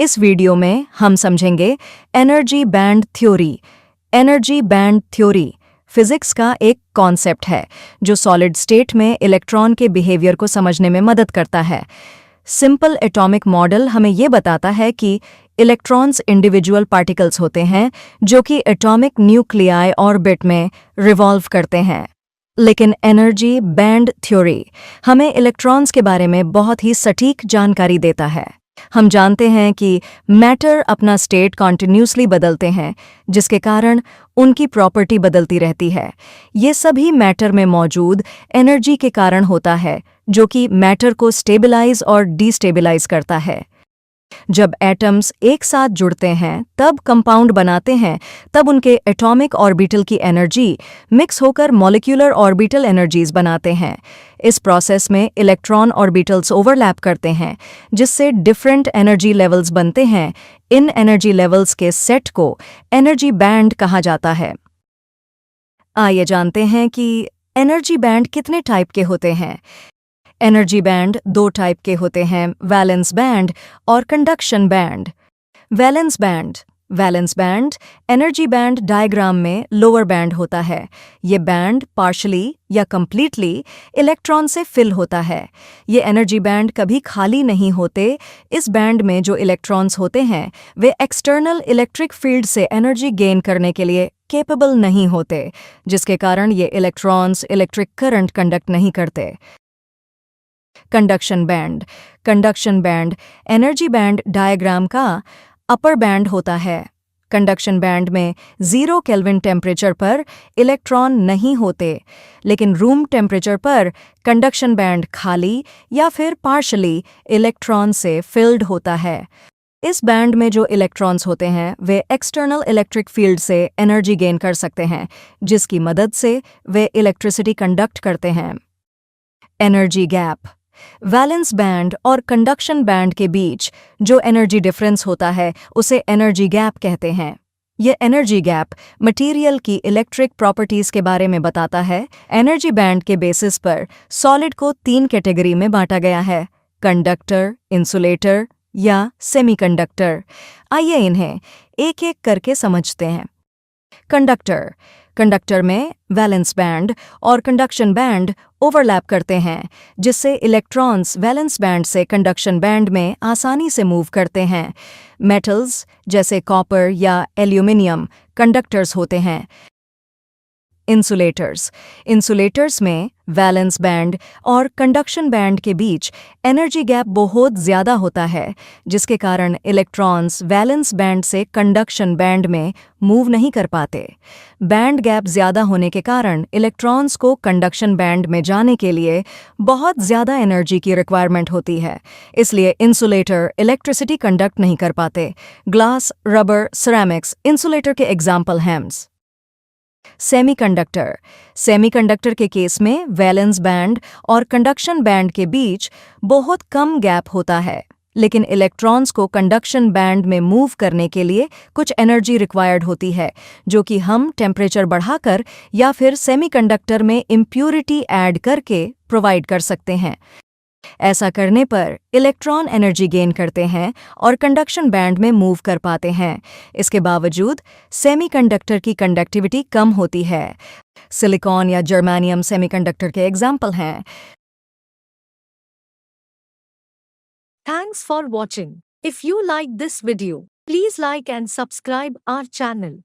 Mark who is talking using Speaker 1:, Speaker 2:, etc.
Speaker 1: इस वीडियो में हम समझेंगे energy band theory. Energy band theory physics का एक कॉन्सेप्ट है जो सॉलिड स्टेट में इलेक्ट्रॉन के बिहेवियर को समझने में मदद करता है। सिंपल एटॉमिक मॉडल हमें ये बताता है कि इलेक्ट्रॉन्स इंडिविजुअल पार्टिकल्स होते हैं जो कि एटॉमिक न्यूक्लियाई ऑर्बिट में रिवॉल्व करते हैं। लेकिन एनर्जी बैंड थ्योरी हमें इलेक्ट्रॉन्स के बारे में बहुत ही सटीक जानकारी देता है। हम जानते हैं कि मैटर अपना स्टेट कॉन्टिन्यूसली बदलते हैं, जिसके कारण उनकी प्रॉपर्टी बदलती रहती है। ये सभी मैटर में मौजूद एनर्जी के कारण होता है, जो कि मैटर को स्टेबलाइज और डिस्टेबलाइज करता है। जब एटम्स एक साथ जुड़ते हैं तब कंपाउंड बनाते हैं, तब उनके एटॉमिक ऑर्बिटल की एनर्जी मिक्स होकर मॉलिक्यूलर ऑर्बिटल एनर्जीज बनाते हैं। इस प्रोसेस में इलेक्ट्रॉन ऑर्बिटल्स ओवरलैप करते हैं, जिससे डिफरेंट एनर्जी लेवल्स बनते हैं। इन एनर्जी लेवल्स के सेट को एनर्जी बैंड कहा जाता है। आइए जानते हैं कि एनर्जी बैंड कितने टाइप के होते हैं। एनर्जी बैंड दो टाइप के होते हैं, वैलेंस बैंड और conduction band. Valence band energy band diagram में लोअर बैंड होता है। ये बैंड पार्शली या कंप्लीटली इलेक्ट्रॉन से फिल होता है। ये एनर्जी बैंड कभी खाली नहीं होते। इस बैंड में जो इलेक्ट्रॉन्स होते हैं वे एक्सटर्नल इलेक्ट्रिक फील्ड से एनर्जी गेन करने के लिए केपेबल नहीं होते, जिसके कारण ये इलेक्ट्रॉन्स इलेक्ट्रिक करंट कंडक्ट नहीं करते। Conduction band energy band diagram का अपर बैंड होता है। कंडक्शन बैंड में 0 केल्विन टेम्परेचर पर इलेक्ट्रॉन नहीं होते, लेकिन रूम टेम्परेचर पर कंडक्शन बैंड खाली या फिर पार्शली इलेक्ट्रॉन से फिल्ड होता है। इस बैंड में जो इलेक्ट्रॉन्स होते हैं वे एक्सटर्नल इलेक्ट्रिक फील्ड से एनर्जी गेन कर सकते हैं, जिसकी मदद से वे इलेक्ट्रिसिटी कंडक्ट करते हैं। एनर्जी गैप वैलेंस बैंड और कंडक्शन बैंड के बीच जो एनर्जी डिफरेंस होता है उसे एनर्जी गैप कहते हैं। यह एनर्जी गैप मटेरियल की इलेक्ट्रिक प्रॉपर्टीज के बारे में बताता है। एनर्जी बैंड के बेसिस पर सॉलिड को 3 कैटेगरी में बांटा गया है, कंडक्टर, इंसुलेटर या सेमीकंडक्टर। आइए इन्हें एक एक करके समझते हैं। कंडक्टर में वैलेंस बैंड और कंडक्शन बैंड ओवरलैप करते हैं, जिससे इलेक्ट्रॉन्स वैलेंस बैंड से कंडक्शन बैंड में आसानी से मूव करते हैं। मेटल्स जैसे कॉपर या एल्यूमिनियम कंडक्टर्स होते हैं। इंसुलेटर्स में वैलेंस बैंड और कंडक्शन बैंड के बीच एनर्जी गैप बहुत ज़्यादा होता है, जिसके कारण इलेक्ट्रॉन्स वैलेंस बैंड से कंडक्शन बैंड में मूव नहीं कर पाते। बैंड गैप ज़्यादा होने के कारण इलेक्ट्रॉन्स को कंडक्शन बैंड में जाने के लिए बहुत ज़्यादा एनर्जी की रिक्वायरमेंट होती है, इसलिए इंसुलेटर इलेक्ट्रिसिटी कंडक्ट नहीं कर पाते। ग्लास, रबर, सिरेमिक्स इंसुलेटर के एग्जाम्पल हैं। सेमीकंडक्टर के केस में वैलेंस बैंड और कंडक्शन बैंड के बीच बहुत कम गैप होता है, लेकिन इलेक्ट्रॉन्स को कंडक्शन बैंड में मूव करने के लिए कुछ एनर्जी रिक्वायर्ड होती है, जो कि हम टेम्परेचर बढ़ाकर या फिर सेमीकंडक्टर में इम्प्यूरिटी ऐड करके प्रोवाइड कर सकते हैं। ऐसा करने पर इलेक्ट्रॉन एनर्जी गेन करते हैं और कंडक्शन बैंड में मूव कर पाते हैं। इसके बावजूद सेमीकंडक्टर की कंडक्टिविटी कम होती है। सिलिकॉन या जर्मेनियम सेमीकंडक्टर के एग्जाम्पल हैं।
Speaker 2: Thanks for watching. If you like this video, please like and subscribe our channel.